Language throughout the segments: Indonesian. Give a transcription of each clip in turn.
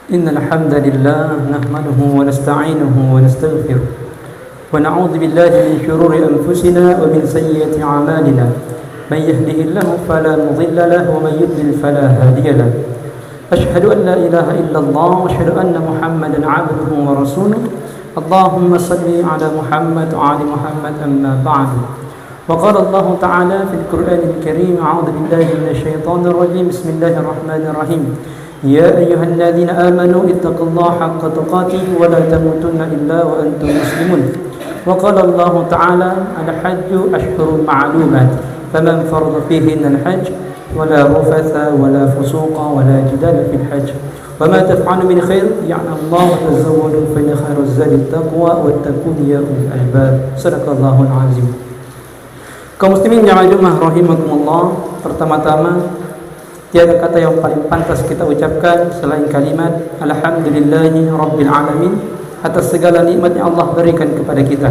إن الحمد لله نحمده ونستعينه ونستغفره ونعوذ بالله من شرور أنفسنا ومن سيئات أعمالنا من يهده الله فلا مضل له ومن يضلل فلا هادي له أشهد أن لا إله إلا الله وأشهد أن محمدا عبده ورسوله اللهم صل على محمد وعلى محمد أما بعد وقال الله تعالى في القرآن الكريم أعوذ بالله من الشيطان الرجيم بسم الله الرحمن الرحيم يا أيها الذين آمنوا اتقوا الله حق تقاته ولا تموتن إلا وأنتم مسلمون وقال الله تعالى الحج أشهر معلومات فمن فرض فيهن الحج ولا رفث ولا فسوق ولا جدال في الحج وما تفعلوا من خير يعلم الله وتزودوا فإن خير الزاد التقوى واتقون يا أولي الألباب صدق الله العظيم. Kaum muslimin jamaah Jumat rahimakumullah, pertama-tama tiada kata yang paling pantas kita ucapkan selain kalimat alhamdulillahi rabbil alamin atas segala nikmat yang Allah berikan kepada kita.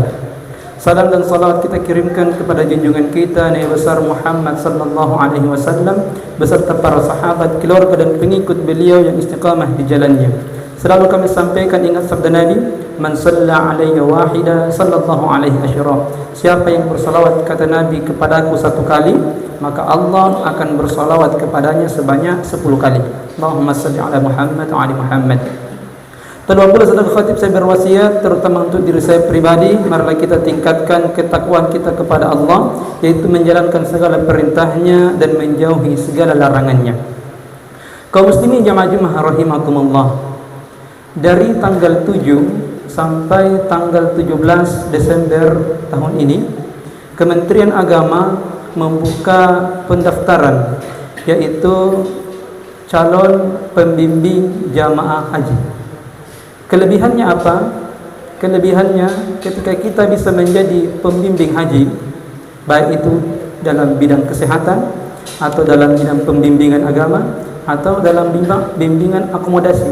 Salam dan salawat kita kirimkan kepada junjungan kita Nabi besar Muhammad sallallahu alaihi wasallam beserta para sahabat, keluarga dan pengikut beliau yang istiqamah di jalannya. Selalu kami sampaikan ingat sabda Nabi, man shalla alayya wahida sallallahu alaihi asyra. Siapa yang bersalawat kata Nabi kepadaku satu kali, maka Allah akan bersalawat kepadanya sebanyak 10 kali. Allahumma salli ala Muhammad wa ali Muhammad. Kedua pula saudara khatib, saya berwasiat terutama untuk diri saya pribadi, marilah kita tingkatkan ketakwaan kita kepada Allah, yaitu menjalankan segala perintahnya dan menjauhi segala larangannya. Kaum muslimin jamaah Jumat rahimakumullah, dari tanggal 7 sampai tanggal 17 Desember tahun ini, Kementerian Agama membuka pendaftaran, yaitu calon pembimbing jamaah haji. Kelebihannya apa? Kelebihannya ketika kita bisa menjadi pembimbing haji, baik itu dalam bidang kesehatan atau dalam bidang pembimbingan agama atau dalam bimbingan akomodasi,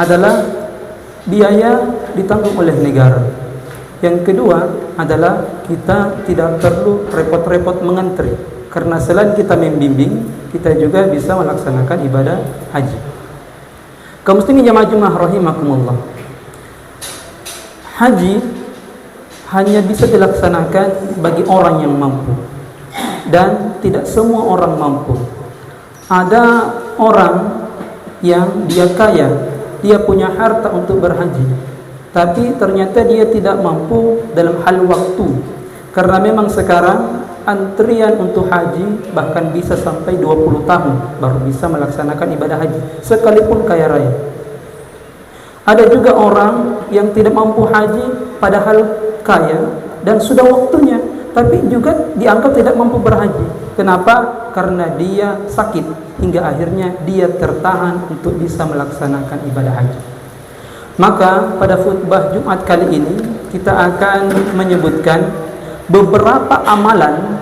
adalah biaya ditanggung oleh negara. Yang kedua adalah kita tidak perlu repot-repot mengantri, karena selain kita membimbing, kita juga bisa melaksanakan ibadah haji. Kaum muslimin jamaah Jumat rahimakumullah, haji hanya bisa dilaksanakan bagi orang yang mampu, dan tidak semua orang mampu. Ada orang yang dia kaya, dia punya harta untuk berhaji, tapi ternyata dia tidak mampu dalam hal waktu, karena memang sekarang antrian untuk haji bahkan bisa sampai 20 tahun baru bisa melaksanakan ibadah haji, sekalipun kaya raya. Ada juga orang yang tidak mampu haji padahal kaya dan sudah waktunya, tapi juga dianggap tidak mampu berhaji. Kenapa? Karena dia sakit, hingga akhirnya dia tertahan untuk bisa melaksanakan ibadah haji. Maka pada khutbah Jumat kali ini kita akan menyebutkan beberapa amalan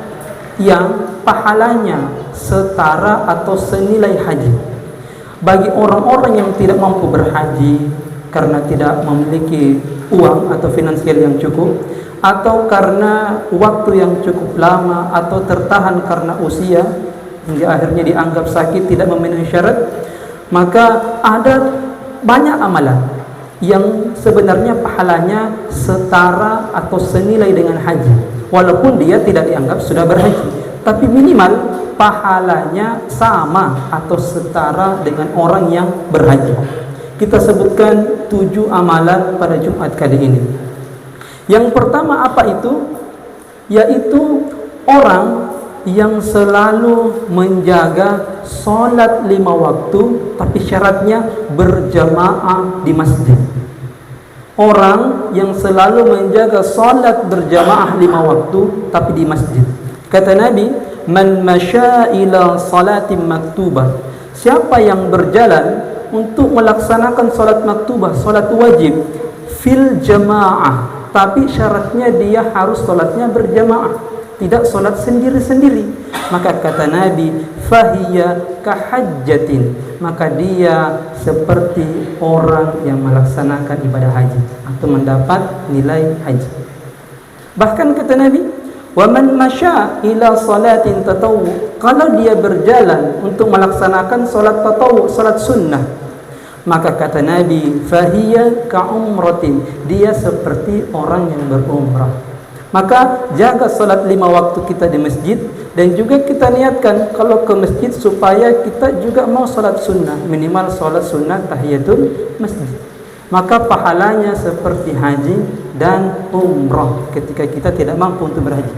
yang pahalanya setara atau senilai haji bagi orang-orang yang tidak mampu berhaji karena tidak memiliki uang atau finansial yang cukup, atau karena waktu yang cukup lama, atau tertahan karena usia hingga akhirnya dianggap sakit, tidak memenuhi syarat. Maka ada banyak amalan yang sebenarnya pahalanya setara atau senilai dengan haji, walaupun dia tidak dianggap sudah berhaji, tapi minimal pahalanya sama atau setara dengan orang yang berhaji. Kita sebutkan 7 amalan pada Jumat kali ini. Yang pertama apa itu? Yaitu orang yang selalu menjaga solat 5 waktu, tapi syaratnya berjamaah di masjid. Orang yang selalu menjaga solat berjamaah 5 waktu, tapi di masjid. Kata Nabi, man masya ila salatin maktubah, siapa yang berjalan untuk melaksanakan solat maktubah, solat wajib fil jamaah, tapi syaratnya dia harus solatnya berjamaah, tidak solat sendiri-sendiri, maka kata Nabi, fahiya kahajjatin, maka dia seperti orang yang melaksanakan ibadah haji atau mendapat nilai haji. Bahkan kata Nabi, wa man masya ila salatin tatawwu, kalau dia berjalan untuk melaksanakan solat tatawwu, solat sunnah, Maka kata Nabi, fahiya ka'umratin, dia seperti orang yang berumrah. Maka jaga salat 5 waktu kita di masjid, dan juga kita niatkan kalau ke masjid supaya kita juga mau salat sunnah, minimal salat sunnah tahiyatul masjid. Maka pahalanya seperti haji dan umrah ketika kita tidak mampu untuk berhaji.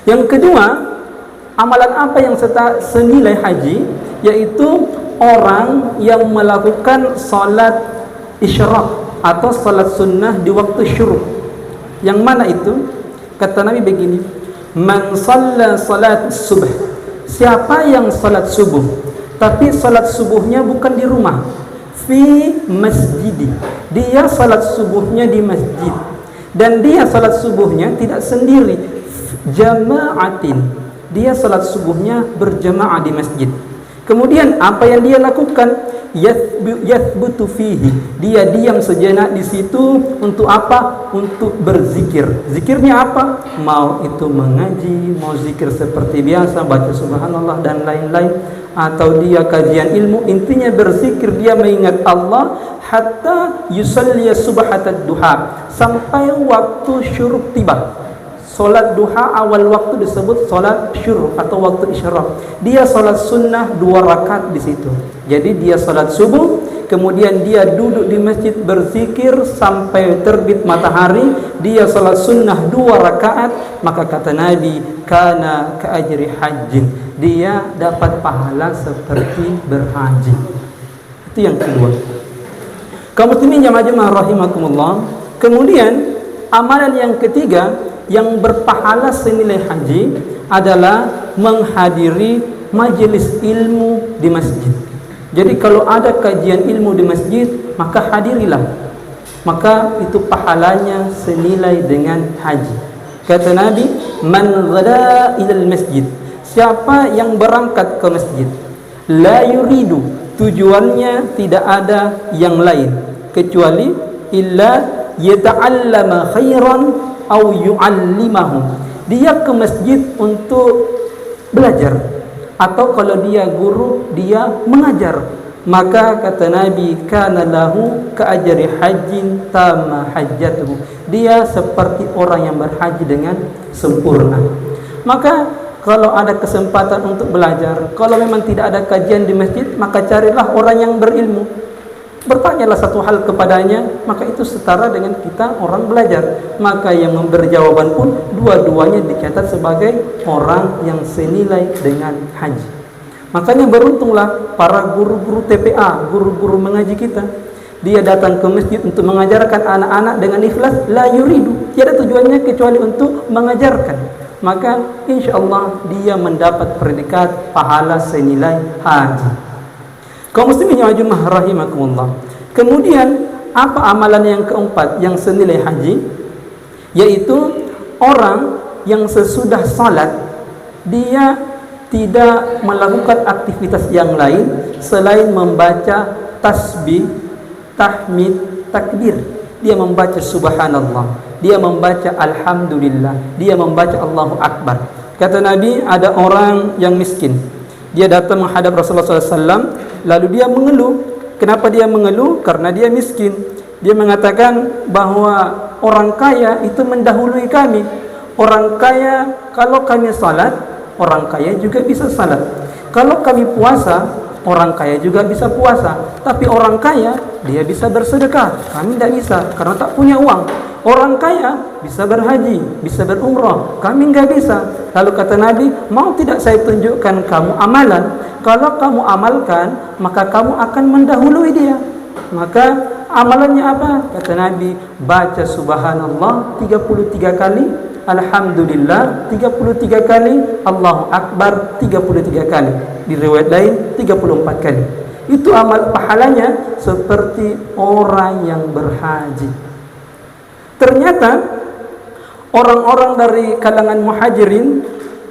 Yang kedua, amalan apa yang senilai haji, yaitu orang yang melakukan salat isyraq atau salat sunnah di waktu syuruk. Yang mana itu? Kata Nabi begini, man shalla salat subuh, siapa yang salat subuh tapi salat subuhnya bukan di rumah, fi masjidi, dia salat subuhnya di masjid, dan dia salat subuhnya tidak sendiri, jama'atin, dia salat subuhnya berjamaah di masjid. Kemudian apa yang dia lakukan? Yathbutu fihi, dia diam sejenak di situ untuk apa? Untuk berzikir. Zikirnya apa? Mau itu mengaji, mau zikir seperti biasa, baca subhanallah dan lain-lain, atau dia kajian ilmu, intinya berzikir, dia mengingat Allah, hatta yusalli subhatad duha, sampai waktu syuruk tiba. Solat duha awal waktu disebut solat syuruk atau waktu isyraq. Dia solat sunnah 2 rakaat di situ. Jadi dia solat subuh, kemudian dia duduk di masjid berzikir sampai terbit matahari. Dia solat sunnah 2 rakaat. Maka kata Nabi, kana ka'ajri hajjin, dia dapat pahala seperti berhaji. Itu yang kedua. Kaum muslimin jamaah rahimakumullah. Kemudian amalan yang ketiga yang berpahala senilai haji adalah menghadiri majelis ilmu di masjid. Jadi kalau ada kajian ilmu di masjid, maka hadirilah. Maka itu pahalanya senilai dengan haji. Kata Nabi, man ghada ilal masjid, siapa yang berangkat ke masjid, la yuridu, tujuannya tidak ada yang lain kecuali illa yata'allama khairan au yu'allimahu, dia ke masjid untuk belajar, atau kalau dia guru dia mengajar. Maka kata Nabi, kana lahu ka'ajri hajjin tamma hajjatuhu, dia seperti orang yang berhaji dengan sempurna. Maka kalau ada kesempatan untuk belajar, kalau memang tidak ada kajian di masjid, maka carilah orang yang berilmu, bertanyalah satu hal kepadanya, maka itu setara dengan kita orang belajar. Maka yang memberi jawaban pun dua-duanya dicatat sebagai orang yang senilai dengan haji. Makanya beruntunglah para guru-guru TPA, guru-guru mengaji kita. Dia datang ke masjid untuk mengajarkan anak-anak dengan ikhlas, la yuridu, tiada tujuannya kecuali untuk mengajarkan. Maka insya Allah dia mendapat predikat pahala senilai haji. Kaum muslimin jamaah rahimakumullah. Kemudian apa amalan yang keempat yang senilai haji? Yaitu orang yang sesudah salat dia tidak melakukan aktivitas yang lain selain membaca tasbih, tahmid, takbir. Dia membaca subhanallah, dia membaca alhamdulillah, dia membaca Allahu akbar. Kata Nabi, ada orang yang miskin, dia datang menghadap Rasulullah SAW, lalu dia mengeluh. Kenapa dia mengeluh? Karena dia miskin. Dia mengatakan bahwa orang kaya itu mendahului kami. Orang kaya, kalau kami salat, orang kaya juga bisa salat. Kalau kami puasa, orang kaya juga bisa puasa. Tapi orang kaya, dia bisa bersedekah, kami tidak bisa karena tak punya uang. Orang kaya bisa berhaji, bisa berumrah, kami enggak bisa. Lalu kata Nabi, mau tidak saya tunjukkan kamu amalan? Kalau kamu amalkan, maka kamu akan mendahului dia. Maka amalannya apa? Kata Nabi, baca subhanallah 33 kali, alhamdulillah 33 kali, Allahu akbar 33 kali. Di riwayat lain 34 kali. Itu amal pahalanya seperti orang yang berhaji. Ternyata orang-orang dari kalangan muhajirin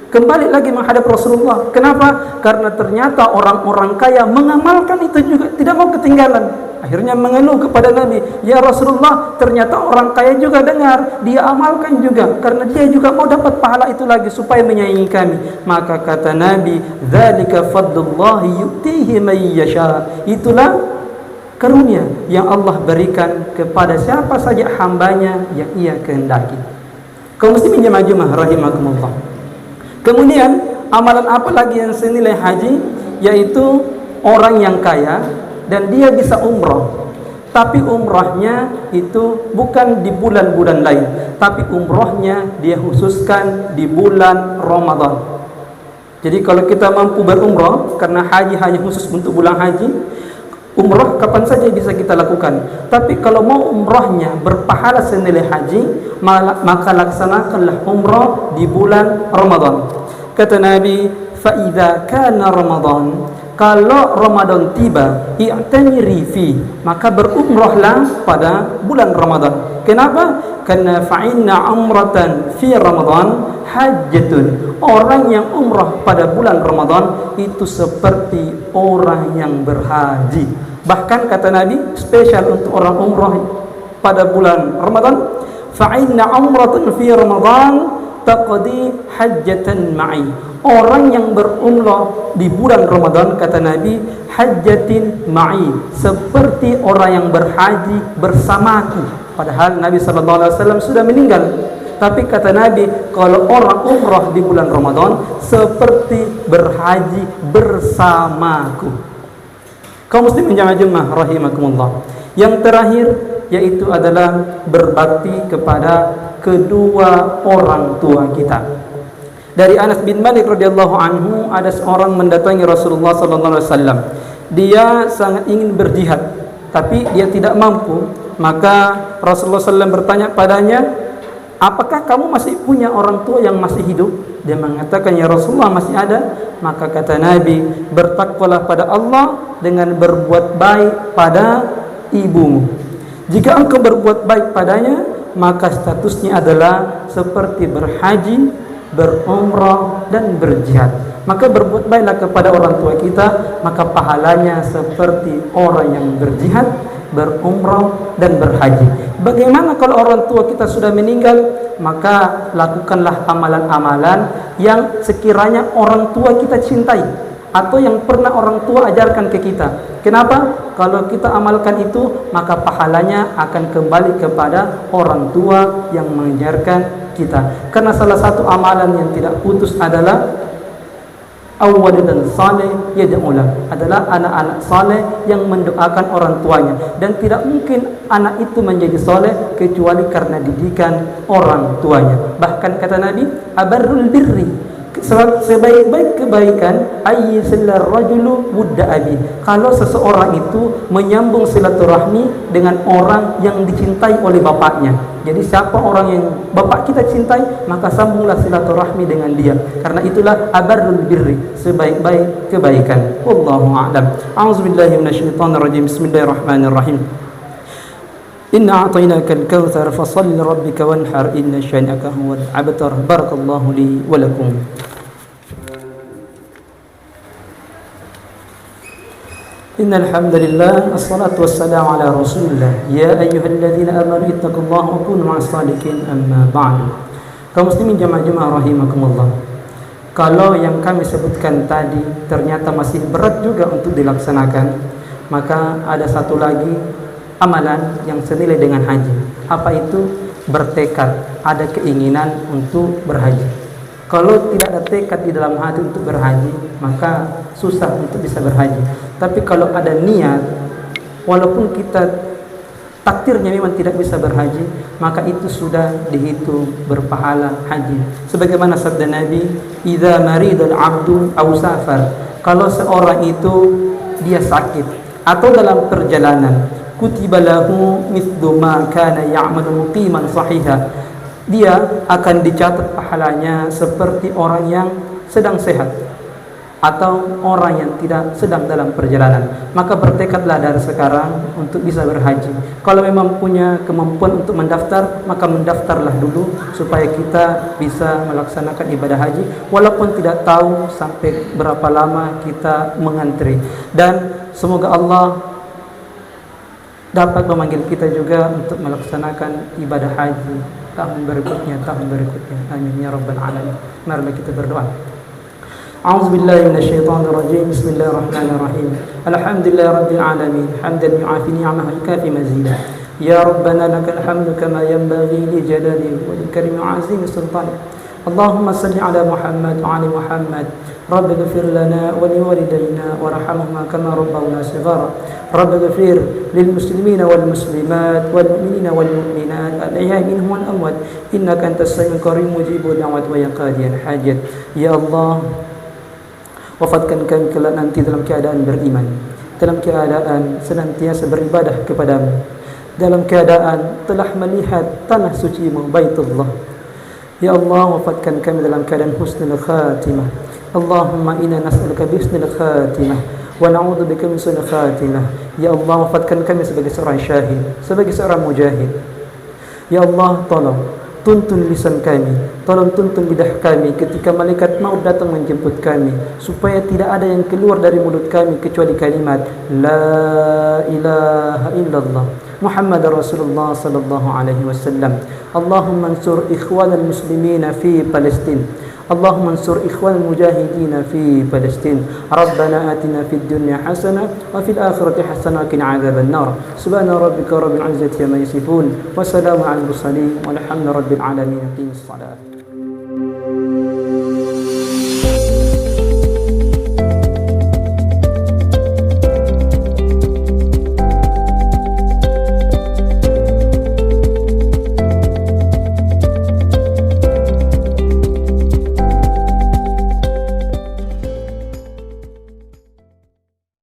kembali lagi menghadap Rasulullah. Kenapa? Karena ternyata orang-orang kaya mengamalkan itu juga, tidak mau ketinggalan. Akhirnya mengeluh kepada Nabi, ya Rasulullah, ternyata orang kaya juga dengar, dia amalkan juga, karena dia juga mau dapat pahala itu lagi supaya menyayangi kami. Maka kata Nabi, dzalika fadlullahi yu'tihi may yasha, itulah karunia yang Allah berikan kepada siapa saja hambanya yang ia kehendaki. Kaum muslimin jemaah rahimakumullah. Kemudian amalan apa lagi yang senilai haji? Yaitu orang yang kaya dan dia bisa umrah, tapi umrahnya itu bukan di bulan-bulan lain, tapi umrahnya dia khususkan di bulan Ramadan. Jadi kalau kita mampu berumrah, karena haji hanya khusus untuk bulan haji, umrah kapan saja bisa kita lakukan. Tapi kalau mau umrahnya berpahala senilai haji, maka laksanakanlah umrah di bulan Ramadan. Kata Nabi, فَإِذَا كَانَ رَمَضَانَ, kalau Ramadan tiba, i'tamiri fi, maka berumrahlah pada bulan Ramadan. Kenapa? Karena fa'inna umratan fi Ramadan hajjatun. Orang yang umrah pada bulan Ramadan itu seperti orang yang berhaji. Bahkan kata Nabi, spesial untuk orang umrah pada bulan Ramadan, fa'inna umratan fi Ramadan taqdi hajjatan ma'i. Orang yang berumrah di bulan Ramadan, kata Nabi, hajjatin ma'i, seperti orang yang berhaji bersamaku. Padahal Nabi SAW sudah meninggal. Tapi kata Nabi, kalau orang umrah di bulan Ramadan seperti berhaji bersamaku. Kaum muslimin jemaah rahimakumullah. Yang terakhir yaitu adalah berbakti kepada kedua orang tua kita. Dari Anas bin Malik radhiyallahu anhu, ada seorang mendatangi Rasulullah sallallahu alaihi wasallam. Dia sangat ingin berjihad, tapi dia tidak mampu. Maka Rasulullah SAW bertanya padanya, apakah kamu masih punya orang tua yang masih hidup? Dia mengatakan, ya Rasulullah, masih ada. Maka kata Nabi, bertakwalah pada Allah dengan berbuat baik pada ibumu. Jika engkau berbuat baik padanya, maka statusnya adalah seperti berhaji, berumrah, dan berjihad. Maka berbuat baiklah kepada orang tua kita, maka pahalanya seperti orang yang berjihad, berumrah, dan berhaji. Bagaimana kalau orang tua kita sudah meninggal? Maka lakukanlah amalan-amalan yang sekiranya orang tua kita cintai, atau yang pernah orang tua ajarkan ke kita. Kenapa? Kalau kita amalkan itu, maka pahalanya akan kembali kepada orang tua yang mengajarkan kita. Karena salah satu amalan yang tidak putus adalah awwaludan saleh yad'ulah, adalah anak-anak saleh yang mendoakan orang tuanya. Dan tidak mungkin anak itu menjadi saleh kecuali karena didikan orang tuanya. Bahkan kata Nabi, abarrul birri, sebaik-baik kebaikan ayyisilar rajulu wudda abi, kalau seseorang itu menyambung silaturahmi dengan orang yang dicintai oleh bapaknya. Jadi siapa orang yang bapak kita cintai, maka sambunglah silaturahmi dengan dia. Karena itulah abarrul birri, sebaik-baik kebaikan. Wallahu a'lam. A'udzubillahi minasyaitonir rajim. Bismillahirrahmanirrahim. Inna a'tainakal kautsar fashalli lirabbika wanhar inna syani'aka huwal abtar. Barakallahu li wa lakum. Innal hamdalillah wassalatu wassalamu ala Rasulillah. Ya ayyuhalladzina amanu ittaqullaha wa kunu ma'as shadiqin, amma ba'du. Kaum muslimin jemaah rahimakumullah. Kalau yang kami sebutkan tadi ternyata masih berat juga untuk dilaksanakan, maka ada satu lagi amalan yang senilai dengan haji. Apa itu? Bertekad, ada keinginan untuk berhaji. Kalau tidak ada tekad di dalam hati untuk berhaji, maka susah untuk bisa berhaji. Tapi kalau ada niat, walaupun kita takdirnya memang tidak bisa berhaji, maka itu sudah dihitung berpahala haji. Sebagaimana sabda Nabi, "Idza maridal 'abdu aw safar." Kalau seorang itu dia sakit atau dalam perjalanan, kutiba lahu mithlu ma kana ya'malu muqiman sahiha. Dia akan dicatat pahalanya seperti orang yang sedang sehat atau orang yang tidak sedang dalam perjalanan. Maka bertekadlah dari sekarang untuk bisa berhaji. Kalau memang punya kemampuan untuk mendaftar, maka mendaftarlah dulu supaya kita bisa melaksanakan ibadah haji, walaupun tidak tahu sampai berapa lama kita mengantri. Dan semoga Allah dapat memanggil kita juga untuk melaksanakan ibadah haji tahun berikutnya. Amin ya rabbal alamin. Marilah kita berdoa. أعوذ بالله من الشيطان الرجيم. بسم الله الرحمن الرحيم. الحمد لله رب العالمين حمدا يعافي نعمه يكافي مزيدا. يا ربنا لك الحمد كما ينبغي لجلاله ولكرم عظيم سلطانه. اللهم صل على محمد وعلى محمد. رب اغفر لنا ولوالدينا وارحمهما كما ربونا صغارا. رب اغفر للمسلمين والمسلمات والمؤمنين والمؤمنات الأحياء منهم والأموات إنك أنت السميع القريب مجيب الدعوات ويا قاضي الحاجات. Ya Allah, wafatkan kami kelak nanti dalam keadaan beriman, dalam keadaan senantiasa beribadah kepadamu, dalam keadaan telah melihat tanah suci-Mu Baitullah. Ya Allah, wafatkan kami dalam keadaan husnul khatimah. Allahumma inna nas'aluka bisnil khatimah wa na'udzu bika min su'il khatimah. Ya Allah, wafatkan kami sebagai seorang syahid, sebagai seorang mujahid. Ya Allah, tolong tuntun lisan kami, tolong tuntun lidah kami ketika malaikat maut datang menjemput kami, supaya tidak ada yang keluar dari mulut kami kecuali kalimat La ilaha illallah Muhammad Rasulullah sallallahu alaihi wasallam. Allahumma ansur ikhwanal muslimina fi Palestin. اللهم انصر إخوان المجاهدين في فلسطين. ربنا آتنا في الدنيا حسنة وفي الآخرة حسنة وقنا عذاب النار. سبحان ربك رب العزة عما يصفون وسلام على المرسلين والحمد لله رب العالمين. قم الصلاة.